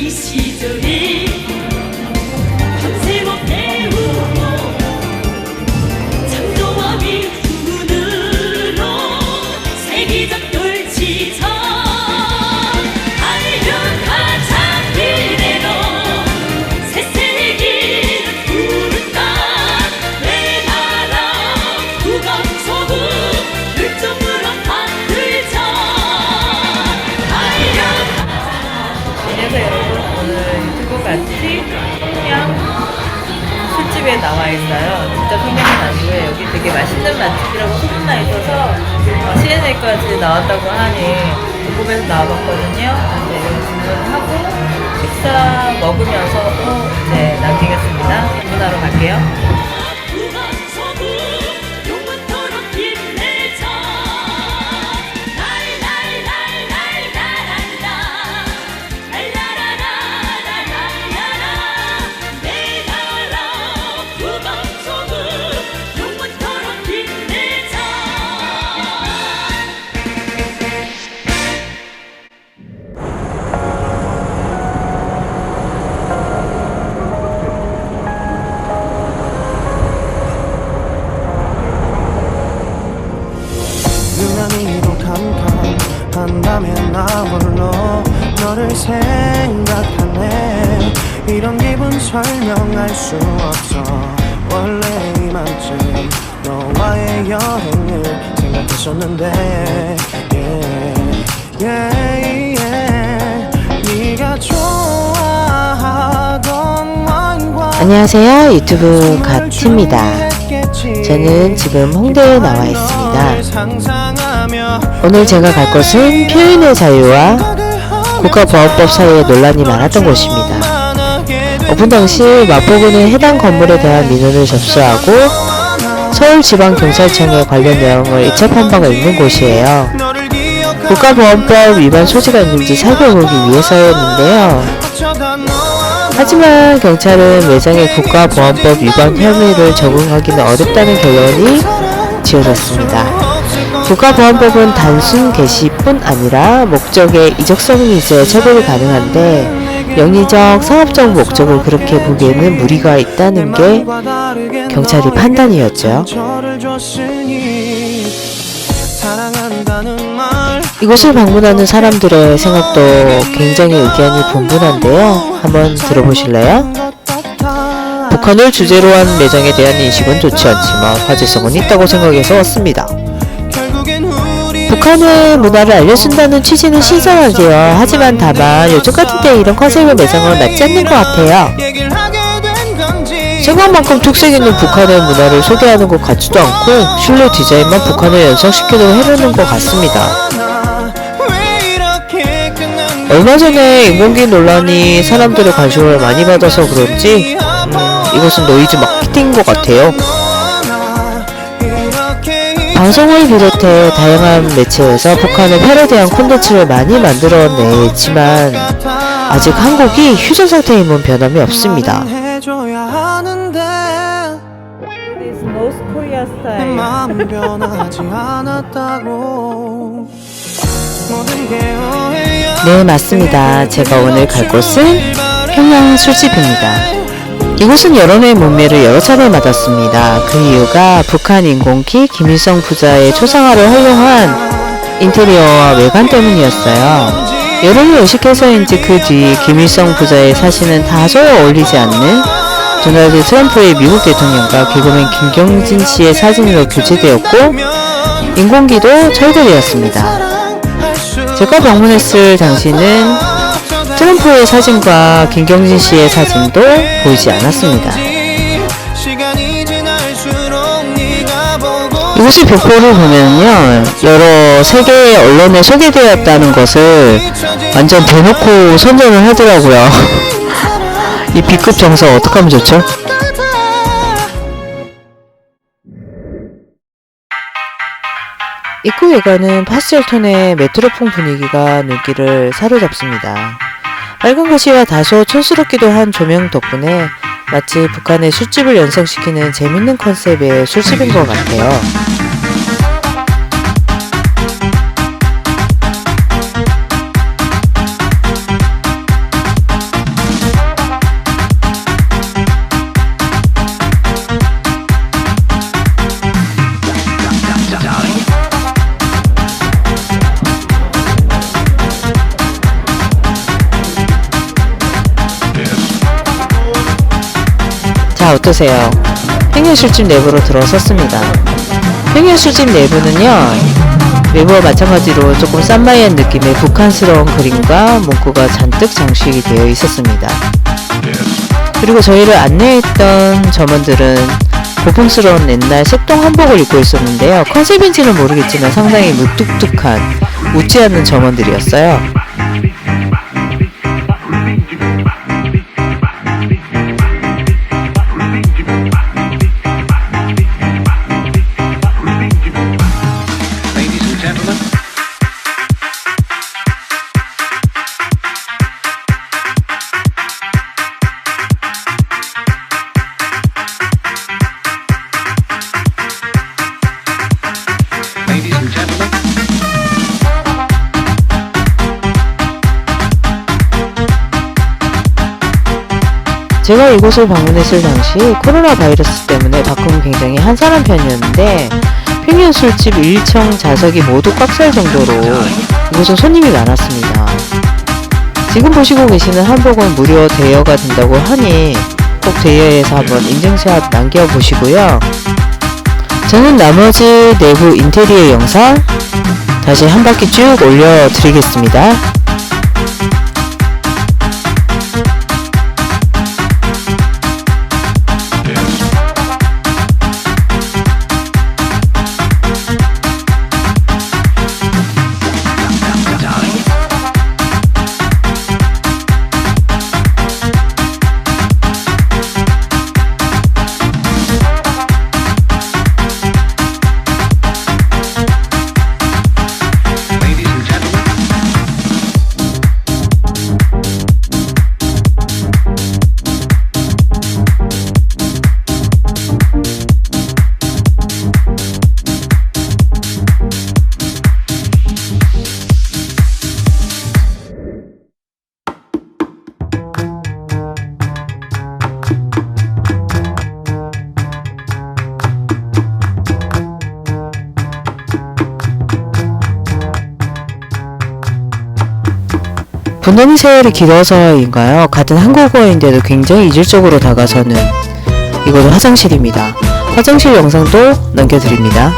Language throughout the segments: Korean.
이 시절이 밤새워 배우고 창조와 미훈으로 세기적 돌지선 달려가자 미래로 새 세기를 부른다 내 나라 국왕소국 율동으로 만들자 안녕하세요 여러분, 오늘 유튜브 같이 평양 술집에 나와 있어요. 진짜 평양은 아니고요. 여기 되게 맛있는 맛집이라고 소문나 있어서 CNA까지 나왔다고 하니 궁금해서 나와봤거든요. 근데 여기 주문하고 식사 먹으면서 또 이제 남기겠습니다. 주문하러 갈게요. 국왕소국 영원토록 빛내자 내 나라 국왕소국 영원토록 빛내자 유난히도 캄캄한다면 나 홀로 너를 생각하네. 이런 기분 설명할 수 없어. 원래 이맘쯤 너와의 여행을 생각했었는데 네가 좋아하던 와인과 안녕하세요. 유튜브 갓입니다. 저는 지금 홍대에 나와 있습니다. 오늘 제가 갈 곳은 표현의 자유와 국가보안법 사이에 논란이 많았던 곳입니다. 오픈 당시 마포구는 해당 건물에 대한 민원을 접수하고 서울지방경찰청에 관련 내용을 이첩한 바가 있는 곳이에요. 국가보안법 위반 소지가 있는지 살펴보기 위해서였는데요. 하지만 경찰은 매장에 국가보안법 위반 혐의를 적용하기는 어렵다는 결론이 지어졌습니다. 국가보안법은 단순 게시뿐 아니라 목적에 이적성이 있어야 처벌이 가능한데 영리적, 상업적 목적을 그렇게 보기에는 무리가 있다는 게 경찰의 판단이었죠. 이곳을 방문하는 사람들의 생각도 굉장히 의견이 분분한데요. 한번 들어보실래요? 북한을 주제로 한 매장에 대한 인식은 좋지 않지만 화제성은 있다고 생각해서 왔습니다. 북한의 문화를 알려준다는 취지는 신선하지요. 하지만 다만 요즘 같은 때 이런 컨셉의 매장은 맞지 않는 것 같아요. 생각만큼 특색 있는 북한의 문화를 소개하는 것 같지도 않고 실내 디자인만 북한을 연상시키려고 해놓는 것 같습니다. 얼마 전에 인공기 논란이 사람들의 관심을 많이 받아서 그런지 이것은 노이즈 마케팅인 것 같아요. 방송을 비롯해 다양한 매체에서 북한의 패러디한 콘텐츠를 많이 만들어내지만 아직 한국이 휴전 상태임은 변함이 없습니다. This North Korea style. 네, 맞습니다. 제가 오늘 갈 곳은 평양 술집입니다. 이곳은 여론의 문매를 여러 차례 받았습니다. 그 이유가 북한 인공기 김일성 부자의 초상화를 활용한 인테리어와 외관 때문이었어요. 여론이 의식해서인지 그 뒤 김일성 부자의 사진은 다소 어울리지 않는 도널드 트럼프의 미국 대통령과 개그맨 김경진 씨의 사진으로 교체되었고 인공기도 철거되었습니다. 제가 방문했을 당시는 트럼프의 사진과 김경진 씨의 사진도 보이지 않았습니다. 이곳의 벽보를 보면요, 여러 세계의 언론에 소개되었다는 것을 완전 대놓고 선전을 하더라고요. 이 B급 정서 어떡하면 좋죠? 입구 외관은 파스텔 톤의 메트로풍 분위기가 눈길을 사로잡습니다. 빨간 글씨와 다소 촌스럽기도 한 조명 덕분에 마치 북한의 술집을 연상시키는 재밌는 컨셉의 술집인 것 같아요. 자, 어떠세요? 평양 술집 내부로 들어섰습니다. 평양 술집 내부는요, 외부와 마찬가지로 조금 쌈마이한 느낌의 북한스러운 그림과 문구가 잔뜩 장식이 되어 있었습니다. 그리고 저희를 안내했던 점원들은 고풍스러운 옛날 색동 한복을 입고 있었는데요. 컨셉인지는 모르겠지만 상당히 무뚝뚝한, 웃지 않는 점원들이었어요. 제가 이곳을 방문했을 당시 코로나 바이러스 때문에 밖은 굉장히 한산한 편이었는데 평양 술집 1층 좌석이 모두 꽉 찰 정도로 이곳은 손님이 많았습니다. 지금 보시고 계시는 한복은 무료 대여가 된다고 하니 꼭 대여해서 한번 인증샷 남겨보시고요. 저는 나머지 내부 인테리어 영상 다시 한 바퀴 쭉 올려드리겠습니다. 분홍 세월이 길어서인가요? 같은 한국어인데도 굉장히 이질적으로 다가서는 이곳은 화장실입니다. 화장실 영상도 남겨드립니다.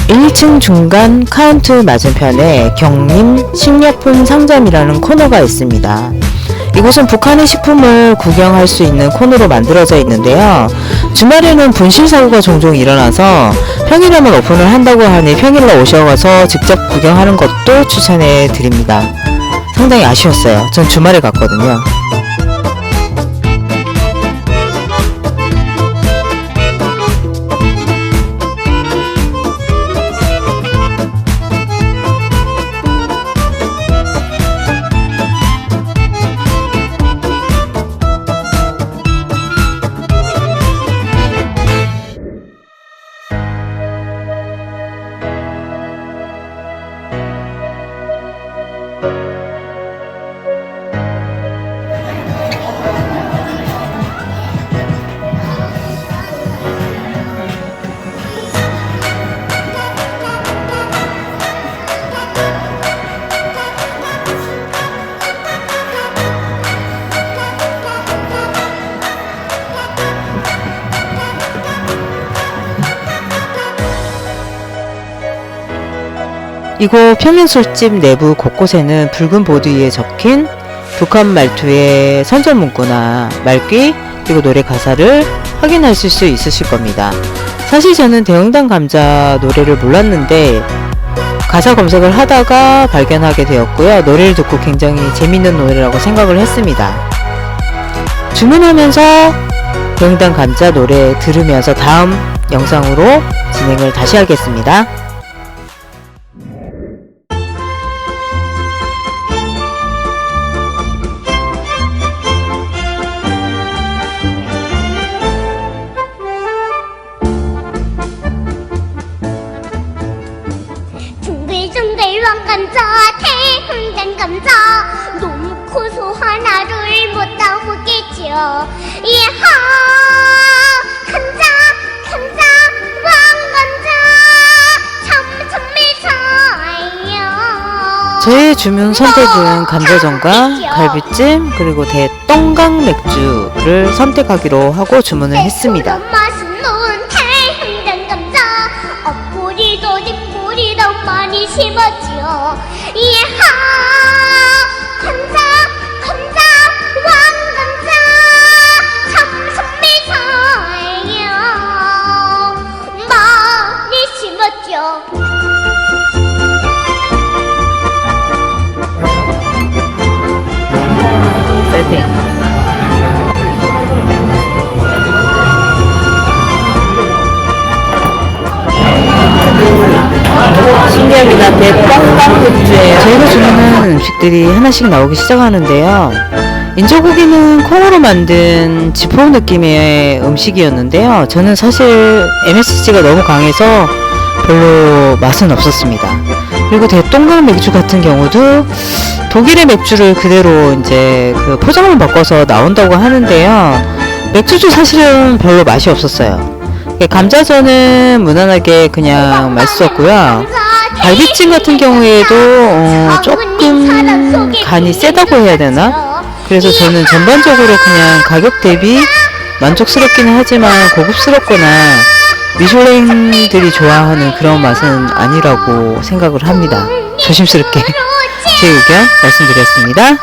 (1층) 중간 카운트 맞은편에 경림 식료품 상점이라는 코너가 있습니다. 이곳은 북한의 식품을 구경할 수 있는 코너로 만들어져 있는데요. 주말에는 분실 사고가 종종 일어나서 평일에만 오픈을 한다고 하니 평일날 오셔서 직접 구경하는 것도 추천해 드립니다. 상당히 아쉬웠어요. 전 주말에 갔거든요. 이곳 평양술집 내부 곳곳에는 붉은 보드 위에 적힌 북한 말투의 선전 문구나 말귀 그리고 노래 가사를 확인하실 수 있으실 겁니다. 사실 저는 대형당 감자 노래를 몰랐는데 가사 검색을 하다가 발견하게 되었고요. 노래를 듣고 굉장히 재밌는 노래라고 생각을 했습니다. 주문하면서 대형당 감자 노래 들으면서 다음 영상으로 진행을 다시 하겠습니다. 둥글둥글 왕감자 대흥단 감자 너무 커서 하나를 못 따보겠죠. 예하 감자 감자 왕감자 참참매사요. 저의 주문 선택은 감자전과 갈비찜 그리고 대똥강 맥주를 선택하기로 하고 주문을 했습니다. 맛은 놓은 대흥단 감자 엎뿌리도 뒷뿌리도 많이 심었지요. 예하 감자 감자 왕감자 참선미사예요. 많이 심었죠. 세팅. 신기합니다. 대빵빵 맥주예요. 저희가 주문한 음식들이 하나씩 나오기 시작하는데요. 인조고기는 콩으로 만든 지포 느낌의 음식이었는데요. 저는 사실 MSG가 너무 강해서 별로 맛은 없었습니다. 그리고 대똥강 맥주 같은 경우도 독일의 맥주를 그대로 이제 그 포장을 바꿔서 나온다고 하는데요. 맥주도 사실은 별로 맛이 없었어요. 감자전은 무난하게 그냥 맛있었고요. 갈비찜 같은 경우에도 조금 간이 세다고 해야 되나? 그래서 저는 전반적으로 그냥 가격 대비 만족스럽기는 하지만 고급스럽거나 미슐랭들이 좋아하는 그런 맛은 아니라고 생각을 합니다. 조심스럽게 제 의견 말씀드렸습니다.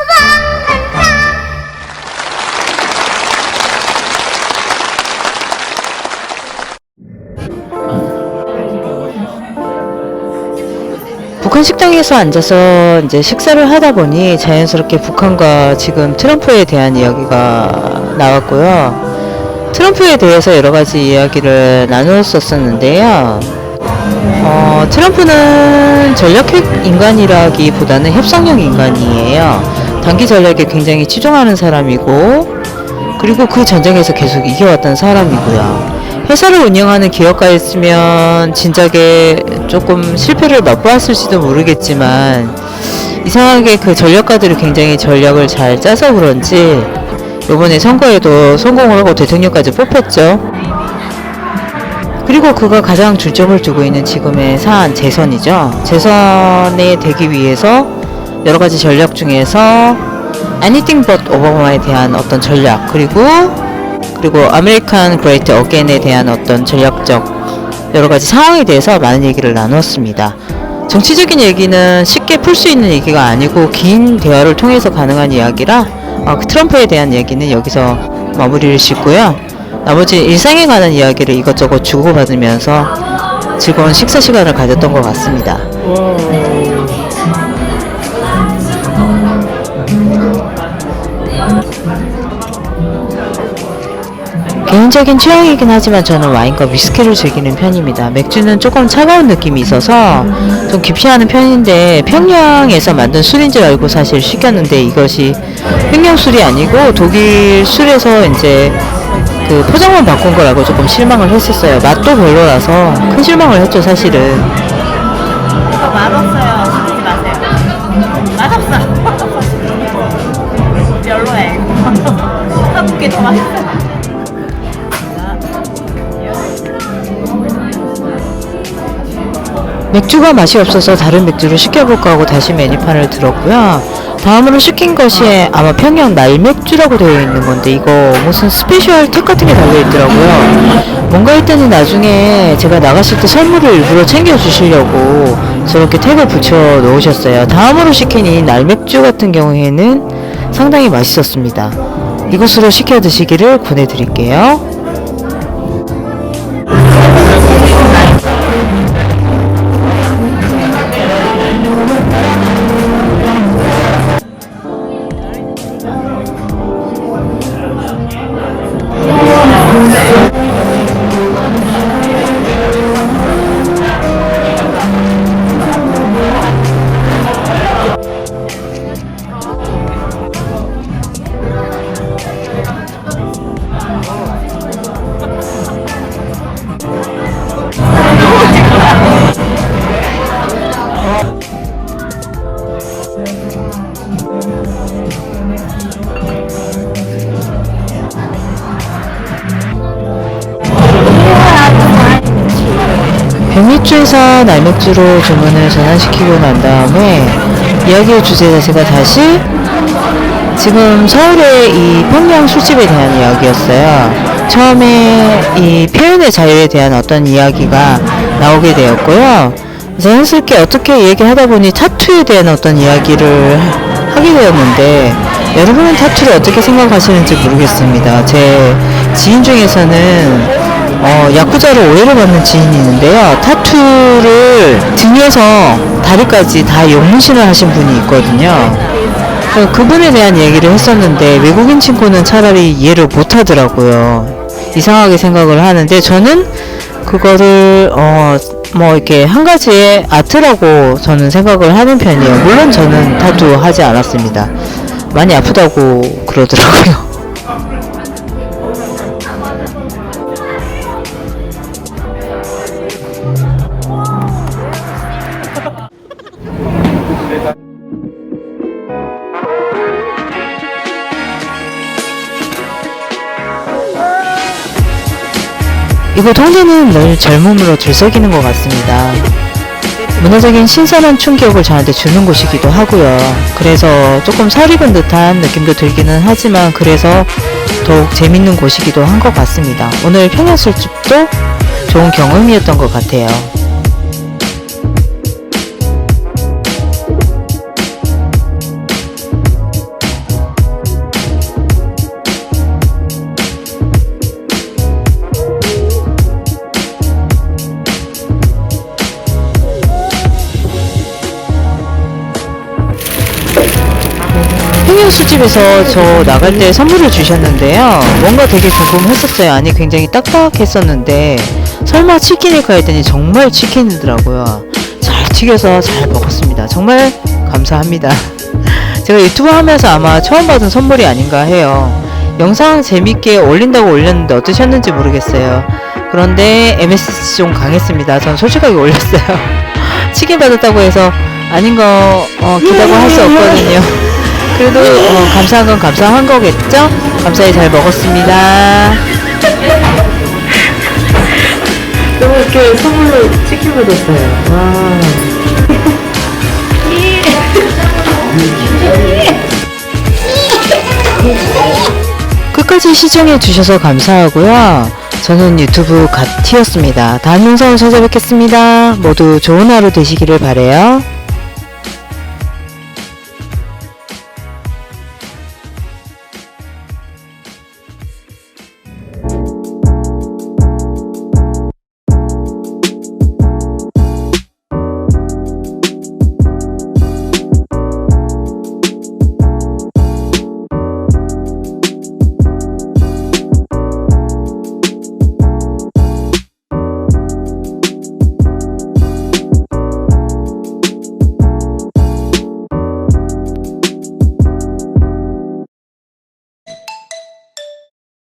북한 식당에서 앉아서 이제 식사를 하다 보니 자연스럽게 북한과 지금 트럼프에 대한 이야기가 나왔고요. 트럼프에 대해서 여러 가지 이야기를 나누었었는데요. 트럼프는 전략핵 인간이라기보다는 협상형 인간이에요. 단기 전략에 굉장히 치중하는 사람이고, 그리고 그 전쟁에서 계속 이겨왔던 사람이고요. 회사를 운영하는 기업가였으면 진작에 조금 실패를 맛보았을지도 모르겠지만 이상하게 그 전략가들이 굉장히 전략을 잘 짜서 그런지 이번에 선거에도 성공을 하고 대통령까지 뽑혔죠. 그리고 그가 가장 중점을 두고 있는 지금의 사안 재선이죠. 재선에 되기 위해서 여러 가지 전략 중에서 Anything but 오바마에 대한 어떤 전략 그리고 아메리칸 그레이트 어게인에 대한 어떤 전략적 여러 가지 상황에 대해서 많은 얘기를 나누었습니다. 정치적인 얘기는 쉽게 풀 수 있는 얘기가 아니고 긴 대화를 통해서 가능한 이야기라 트럼프에 대한 얘기는 여기서 마무리를 짓고요. 나머지 일상에 관한 이야기를 이것저것 주고받으면서 즐거운 식사 시간을 가졌던 것 같습니다. 개인적인 취향이긴 하지만 저는 와인과 위스키를 즐기는 편입니다. 맥주는 조금 차가운 느낌이 있어서 좀 기피하는 편인데 평양에서 만든 술인 줄 알고 사실 시켰는데 이것이 평양 술이 아니고 독일 술에서 이제 그 포장만 바꾼 걸 알고 조금 실망을 했었어요. 맛도 별로라서 큰 실망을 했죠, 사실은. 이거 맛없어요. 시키지 마세요. 맛없어. 별로해. 한국게 더 맛있어. 맥주가 맛이 없어서 다른 맥주를 시켜볼까 하고 다시 메뉴판을 들었고요. 다음으로 시킨 것이 아마 평양 날맥주라고 되어 있는 건데 이거 무슨 스페셜 탭 같은 게 달려있더라고요. 뭔가 했더니 나중에 제가 나갔을 때 선물을 일부러 챙겨주시려고 저렇게 탭을 붙여 놓으셨어요. 다음으로 시킨 이 날맥주 같은 경우에는 상당히 맛있었습니다. 이것으로 시켜 드시기를 권해드릴게요. 백맥주에서 날맥주로 주문을 전환시키고 난 다음에 이야기의 주제 자체가 다시 지금 서울의 이 평양 술집에 대한 이야기였어요. 처음에 이 표현의 자유에 대한 어떤 이야기가 나오게 되었고요. 자연스럽게 어떻게 얘기하다 보니 타투에 대한 어떤 이야기를 하게 되었는데, 여러분은 타투를 어떻게 생각하시는지 모르겠습니다. 제 지인 중에서는 야쿠자로 오해를 받는 지인이 있는데요. 타투를 등에서 다리까지 다 용문신을 하신 분이 있거든요. 그분에 대한 얘기를 했었는데 외국인 친구는 차라리 이해를 못하더라고요. 이상하게 생각을 하는데, 저는 그거를 뭐 이렇게 한 가지의 아트라고 저는 생각을 하는 편이에요. 물론 저는 타투 하지 않았습니다. 많이 아프다고 그러더라고요. 이곳 홍대는 늘 젊음으로 들썩이는 것 같습니다. 문화적인 신선한 충격을 저한테 주는 곳이기도 하고요. 그래서 조금 설익은 듯한 느낌도 들기는 하지만 그래서 더욱 재밌는 곳이기도 한 것 같습니다. 오늘 평양술집도 좋은 경험이었던 것 같아요. 술집에서 저 나갈 때 선물을 주셨는데요. 뭔가 되게 궁금했었어요. 아니 굉장히 딱딱했었는데 설마 치킨일까 했더니 정말 치킨이더라고요. 잘 튀겨서 잘 먹었습니다. 정말 감사합니다. 제가 유튜브 하면서 아마 처음 받은 선물이 아닌가 해요. 영상 재밌게 올린다고 올렸는데 어떠셨는지 모르겠어요. 그런데 MSG 좀 강했습니다. 전 솔직하게 올렸어요. 치킨 받았다고 해서 아닌 거 기다고 할 수 없거든요. 그래도 감사한 건 감사한 거겠죠? 감사히 잘 먹었습니다. 또 이렇게 선물로 치킨 받았어요. 와. 끝까지 시청해 주셔서 감사하고요. 저는 유튜브 갓티였습니다. 다음 영상으로 찾아뵙겠습니다. 모두 좋은 하루 되시기를 바래요.